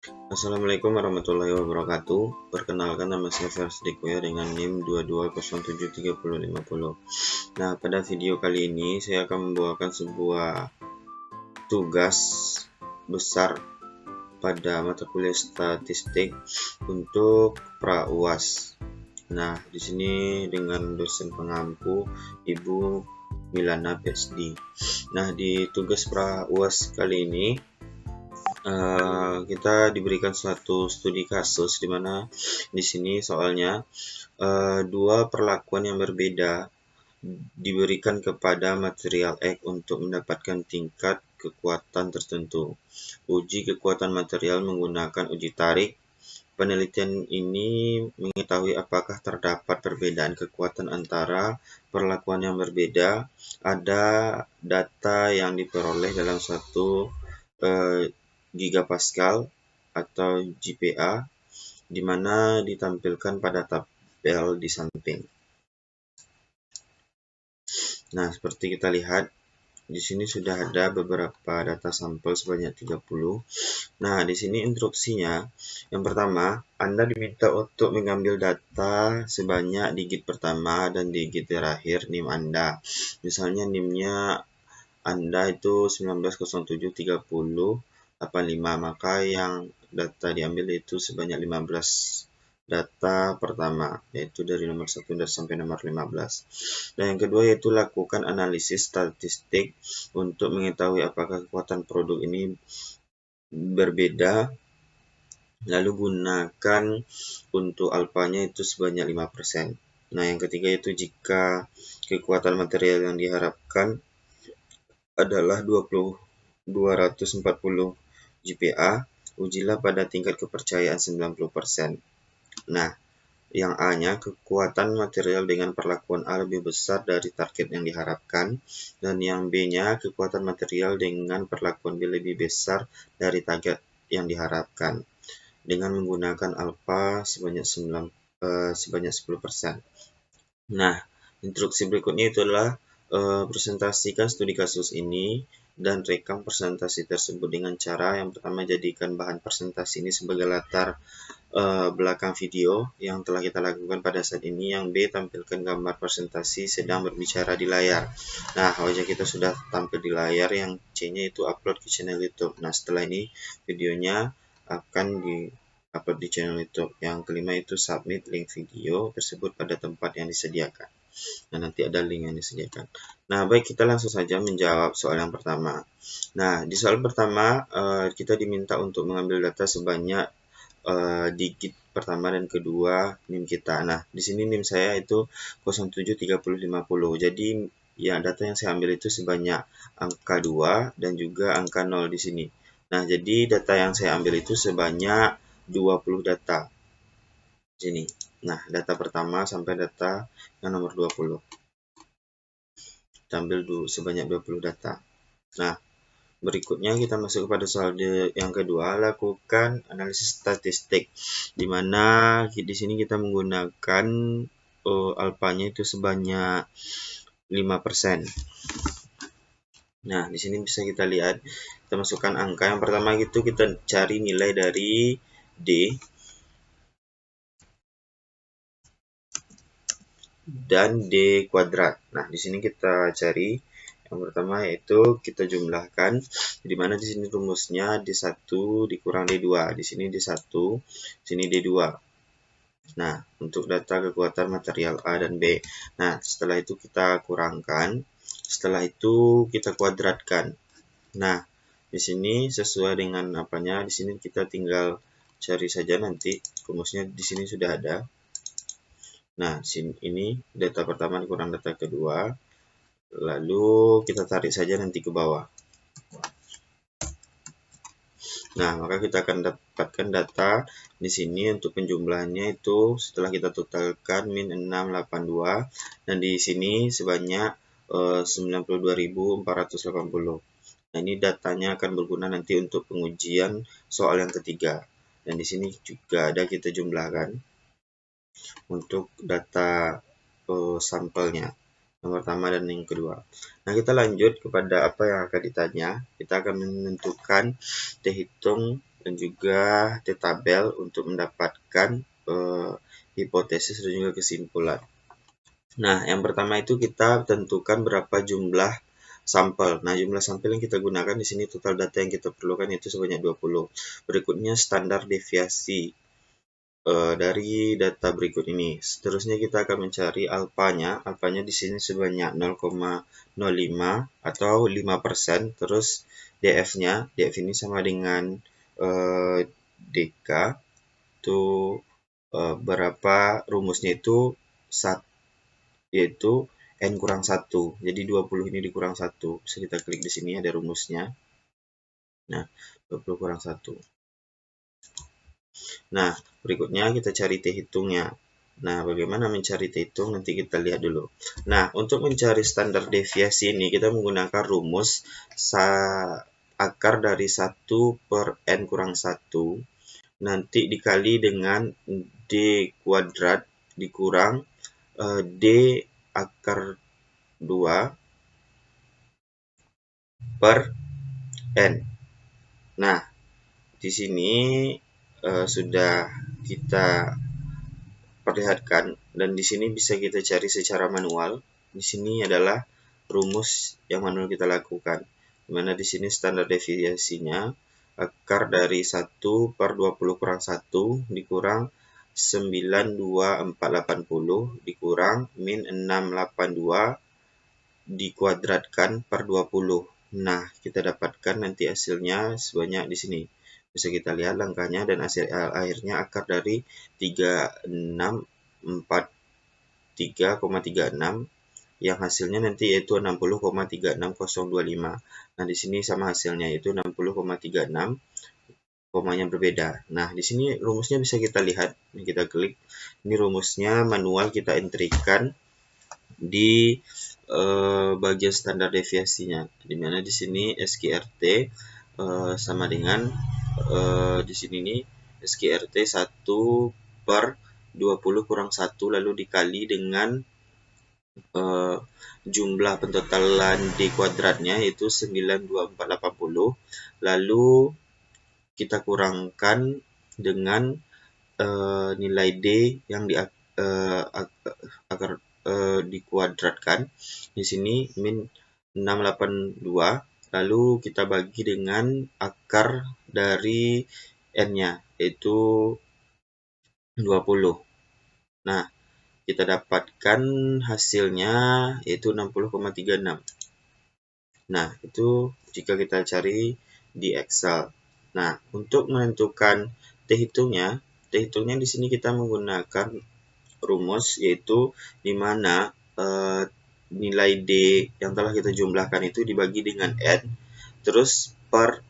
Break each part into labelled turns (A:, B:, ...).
A: Assalamualaikum warahmatullahi wabarakatuh. Perkenalkan, nama saya Fers Dikoya dengan NIM 22073050. Nah, pada video kali ini saya akan membawakan sebuah tugas besar pada mata kuliah statistik untuk pra UAS. Nah, di sini dengan dosen pengampu Ibu Milana PhD. Nah, di tugas pra UAS kali ini kita diberikan suatu studi kasus di mana di sini soalnya dua perlakuan yang berbeda diberikan kepada material X untuk mendapatkan tingkat kekuatan tertentu. Uji kekuatan material menggunakan uji tarik. Penelitian ini mengetahui apakah terdapat perbedaan kekuatan antara perlakuan yang berbeda. Ada data yang diperoleh dalam suatu gigapascal atau GPa, di mana ditampilkan pada tabel di samping. Nah, seperti kita lihat, di sini sudah ada beberapa data sampel sebanyak 30. Nah, di sini instruksinya. Yang pertama, Anda diminta untuk mengambil data sebanyak digit pertama dan digit terakhir NIM Anda. Misalnya NIM-nya Anda itu 19073085, maka yang data diambil itu sebanyak 15 data pertama, yaitu dari nomor 1 sampai nomor 15. Dan yang kedua yaitu lakukan analisis statistik untuk mengetahui apakah kekuatan produk ini berbeda. Lalu gunakan untuk alfanya itu sebanyak 5%. Nah, yang ketiga yaitu jika kekuatan material yang diharapkan adalah 240 GPa, ujilah pada tingkat kepercayaan 90%. Nah, yang A-nya, kekuatan material dengan perlakuan A lebih besar dari target yang diharapkan. Dan yang B-nya, kekuatan material dengan perlakuan B lebih besar dari target yang diharapkan. Dengan menggunakan alfa sebanyak 10%. Nah, instruksi berikutnya itu adalah presentasikan studi kasus ini dan rekam presentasi tersebut dengan cara yang pertama jadikan bahan presentasi ini sebagai latar belakang video yang telah kita lakukan pada saat ini. Yang B, tampilkan gambar presentasi sedang berbicara di layar. Nah, wajah kita sudah tampil di layar. Yang C-nya itu upload ke channel YouTube. Nah, setelah ini videonya akan di-upload di channel YouTube. Yang kelima itu submit link video tersebut pada tempat yang disediakan. Nah, nanti ada link yang disediakan. Nah, baik, kita langsung saja menjawab soal yang pertama. Nah, di soal pertama kita diminta untuk mengambil data sebanyak digit pertama dan kedua NIM kita. Nah, di sini NIM saya itu 073050. Jadi, ya data yang saya ambil itu sebanyak angka 2 dan juga angka 0 di sini. Nah, jadi data yang saya ambil itu sebanyak 20 data. Sini. Nah, data pertama sampai data yang nomor 20. Kita ambil sebanyak 20 data. Nah, berikutnya kita masuk kepada soal yang kedua, lakukan analisis statistik, di mana di sini kita menggunakan alfanya itu sebanyak 5%. Nah, di sini bisa kita lihat, kita masukkan angka. Yang pertama itu kita cari nilai dari D dan D kuadrat. Nah, di sini kita cari yang pertama yaitu kita jumlahkan, di mana di sini rumusnya D1 dikurang D2. Di sini D1, sini D2. Nah, untuk data kekuatan material A dan B. Nah, setelah itu kita kurangkan, setelah itu kita kuadratkan. Nah, di sini sesuai dengan apanya, di sini kita tinggal cari saja nanti rumusnya di sini sudah ada. Nah, ini data pertama dikurang data kedua. Lalu kita tarik saja nanti ke bawah. Nah, maka kita akan dapatkan data di sini untuk penjumlahannya itu setelah kita totalkan min 682 dan di sini sebanyak 92.480. Nah, ini datanya akan berguna nanti untuk pengujian soal yang ketiga. Dan di sini juga ada kita jumlahkan untuk data sampelnya. Yang pertama dan yang kedua. Nah, kita lanjut kepada apa yang akan ditanya. Kita akan menentukan, kita hitung dan juga T-tabel untuk mendapatkan hipotesis dan juga kesimpulan. Nah, yang pertama itu kita tentukan berapa jumlah sampel. Nah, jumlah sampel yang kita gunakan di sini total data yang kita perlukan itu sebanyak 20. Berikutnya standar deviasi dari data berikut ini. Seterusnya kita akan mencari alfanya. Alfanya di sini sebanyak 0,05 atau 5%. Terus DF-nya, DF ini sama dengan DK itu berapa rumusnya itu yaitu N kurang 1. Jadi 20 ini dikurang 1. Bisa kita klik di sini ada rumusnya. Nah, 20 kurang 1. Nah, berikutnya kita cari T hitungnya. Nah, bagaimana mencari T hitung? Nanti kita lihat dulu. Nah, untuk mencari standar deviasi ini, kita menggunakan rumus akar dari 1 per N kurang 1. Nanti dikali dengan D kuadrat dikurang D akar 2 per N. Nah, di sini sudah kita perlihatkan dan di sini bisa kita cari secara manual. Di sini adalah rumus yang manual kita lakukan. Dimana di sini standar deviasinya akar dari 1 per 20 kurang 1 dikurang 92480 dikurang min 682 dikuadratkan per 20. Nah, kita dapatkan nanti hasilnya sebanyak di sini. Bisa kita lihat langkahnya dan hasil akhirnya akar dari 3643,36 yang hasilnya nanti yaitu 60,36025. Nah, di sini sama hasilnya yaitu 60,36, komanya berbeda. Nah, di sini rumusnya bisa kita lihat. Kita klik. Ini rumusnya manual kita entrikan di bagian standar deviasinya, di mana di sini SQRT sama dengan di sini nih SQRT 1 per 20 kurang 1 lalu dikali dengan jumlah pentotalan D kuadratnya yaitu 92480 lalu kita kurangkan dengan nilai D yang di akar dikuadratkan. Di sini min 682 lalu kita bagi dengan akar dari N-nya yaitu 20. Nah, kita dapatkan hasilnya yaitu 60,36. Nah, itu jika kita cari di Excel. Nah, untuk menentukan T hitungnya di sini kita menggunakan rumus yaitu di mana nilai D yang telah kita jumlahkan itu dibagi dengan N terus per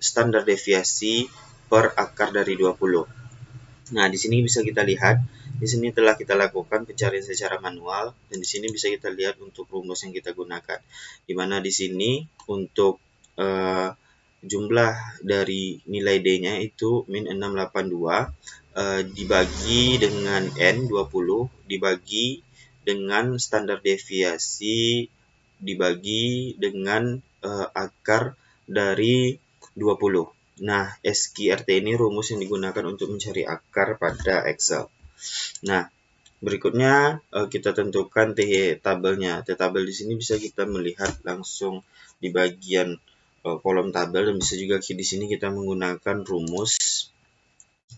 A: standar deviasi per akar dari 20. Nah, di sini bisa kita lihat, di sini telah kita lakukan pencarian secara manual dan di sini bisa kita lihat untuk rumus yang kita gunakan. Di mana di sini untuk jumlah dari nilai D-nya itu min 682 dibagi dengan N 20 dibagi dengan standar deviasi dibagi dengan akar dari 20. Nah, SQRT ini rumus yang digunakan untuk mencari akar pada Excel. Nah, berikutnya kita tentukan T-tabelnya. T-tabel di sini bisa kita melihat langsung di bagian kolom tabel dan bisa juga di sini kita menggunakan rumus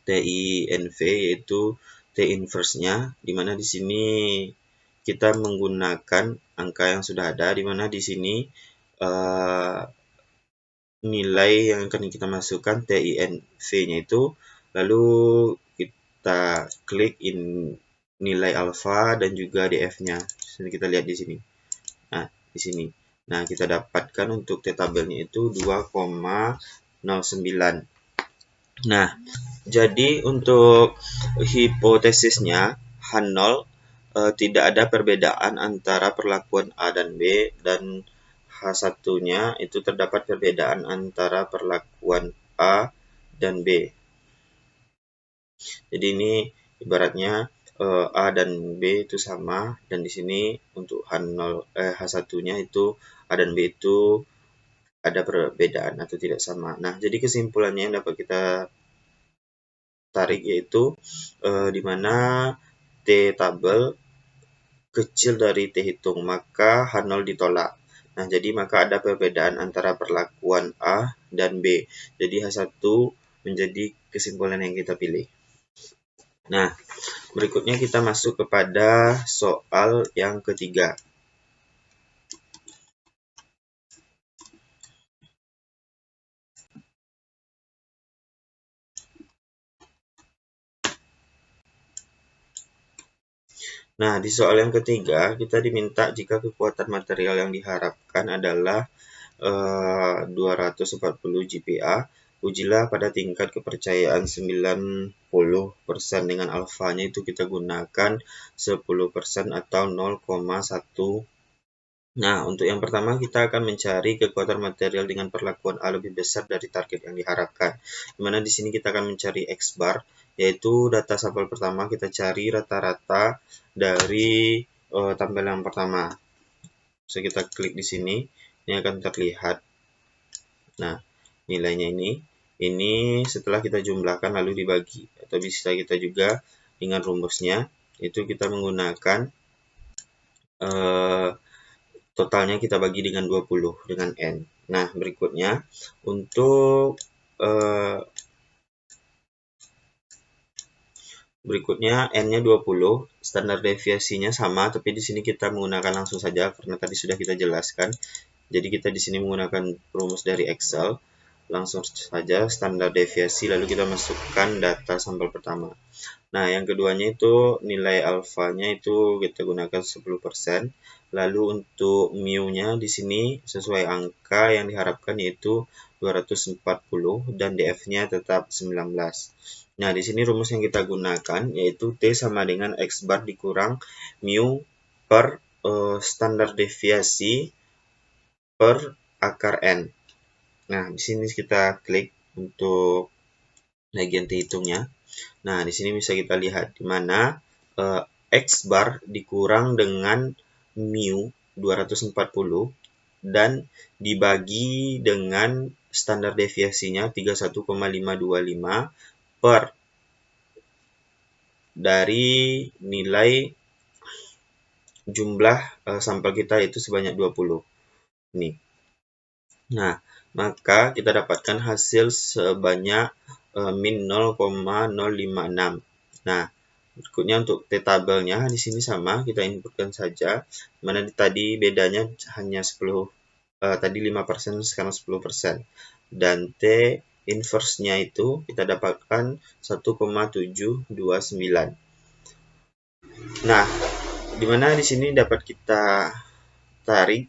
A: TINV yaitu T inverse-nya di mana di sini kita menggunakan angka yang sudah ada di mana di sini nilai yang akan kita masukkan TINV-nya itu lalu kita klik nilai alfa dan juga DF-nya. Kita lihat di sini. Nah, di sini. Nah, kita dapatkan untuk T-tabelnya itu 2,09. Nah, jadi untuk hipotesisnya H0 tidak ada perbedaan antara perlakuan A dan B dan H1-nya itu terdapat perbedaan antara perlakuan A dan B. Jadi ini ibaratnya A dan B itu sama dan di sini untuk H1-nya itu A dan B itu ada perbedaan atau tidak sama. Nah, jadi kesimpulannya yang dapat kita tarik yaitu di mana T tabel kecil dari T hitung, maka H0 ditolak. Nah, jadi maka ada perbedaan antara perlakuan A dan B. Jadi H1 menjadi kesimpulan yang kita pilih. Nah, berikutnya kita masuk kepada soal yang ketiga. Nah, di soal yang ketiga, kita diminta jika kekuatan material yang diharapkan adalah 240 GPa, ujilah pada tingkat kepercayaan 90% dengan alfanya itu kita gunakan 10% atau 0,1. Nah, untuk yang pertama kita akan mencari kekuatan material dengan perlakuan A lebih besar dari target yang diharapkan. Dimana di sini kita akan mencari X bar, yaitu data sampel pertama kita cari rata-rata dari tampil yang pertama. Bisa kita klik di sini, ini akan terlihat. Nah, nilainya ini setelah kita jumlahkan lalu dibagi, atau bisa kita juga dengan rumusnya itu kita menggunakan totalnya kita bagi dengan 20 dengan N. Nah, berikutnya untuk N-nya 20, standar deviasinya sama, tapi di sini kita menggunakan langsung saja karena tadi sudah kita jelaskan. Jadi kita di sini menggunakan rumus dari Excel, langsung saja standar deviasi, lalu kita masukkan data sampel pertama. Nah, yang keduanya itu nilai alfanya itu kita gunakan 10%. Lalu untuk mu-nya di sini sesuai angka yang diharapkan yaitu 240 dan df-nya tetap 19. Nah, di sini rumus yang kita gunakan yaitu T sama dengan X bar dikurang mu per standar deviasi per akar N. Nah, di sini kita klik untuk bagian T hitungnya. Nah, di sini bisa kita lihat di mana X bar dikurang dengan mu 240 dan dibagi dengan standar deviasinya 31,525 per dari nilai jumlah sampel kita itu sebanyak 20. Nih. Nah, maka kita dapatkan hasil sebanyak min 0,056. Nah, berikutnya untuk T tabelnya di sini sama, kita inputkan saja. Mana tadi bedanya hanya 10, tadi 5% sekarang 10%. Dan T inverse-nya itu kita dapatkan 1,729. Nah, dimana di sini dapat kita tarik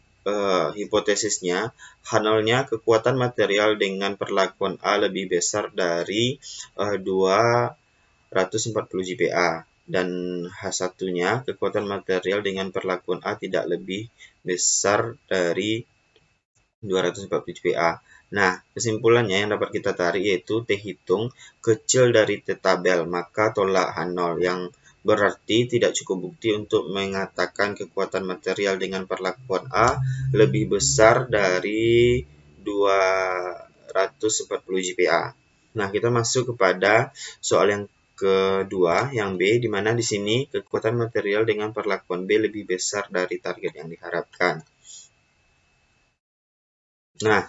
A: hipotesisnya, H0-nya kekuatan material dengan perlakuan A lebih besar dari 240 GPa dan H1-nya kekuatan material dengan perlakuan A tidak lebih besar dari 240 GPa. Nah, kesimpulannya yang dapat kita tarik yaitu T hitung kecil dari T tabel, maka tolak H0 yang berarti tidak cukup bukti untuk mengatakan kekuatan material dengan perlakuan A lebih besar dari 240 GPa. Nah, kita masuk kepada soal yang kedua, yang B, di mana di sini kekuatan material dengan perlakuan B lebih besar dari target yang diharapkan. Nah,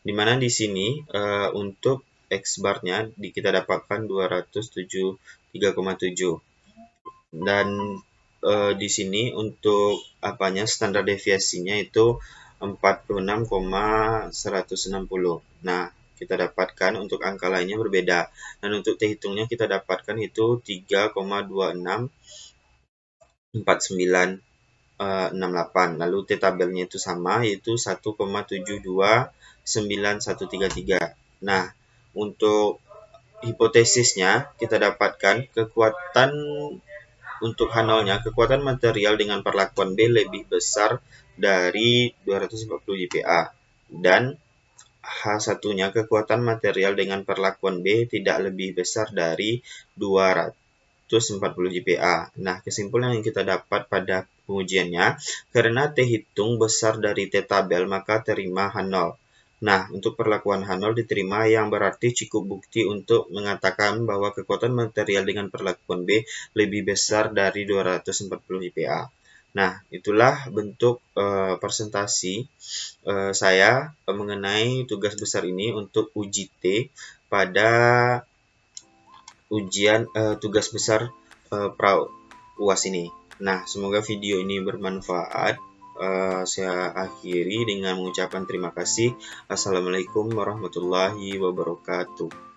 A: di mana di sini untuk X bar-nya kita dapatkan 273,7 dan di sini untuk standar deviasinya itu 46,160. Nah, kita dapatkan untuk angka lainnya berbeda dan untuk T hitungnya kita dapatkan itu 3,264968. Lalu T tabelnya itu sama yaitu 1,729133. Nah, untuk hipotesisnya kita dapatkan kekuatan untuk H0-nya, kekuatan material dengan perlakuan B lebih besar dari 240 GPa dan H1-nya kekuatan material dengan perlakuan B tidak lebih besar dari 200 240 GPA. Nah, kesimpulan yang kita dapat pada pengujiannya, karena T hitung besar dari T tabel, maka terima H0. Nah, untuk perlakuan H0 diterima yang berarti cukup bukti untuk mengatakan bahwa kekuatan material dengan perlakuan B lebih besar dari 240 GPA. Nah, itulah bentuk presentasi saya mengenai tugas besar ini untuk uji T pada ujian tugas besar pra UAS ini. Nah, semoga video ini bermanfaat. Saya akhiri dengan mengucapkan terima kasih. Assalamualaikum warahmatullahi wabarakatuh.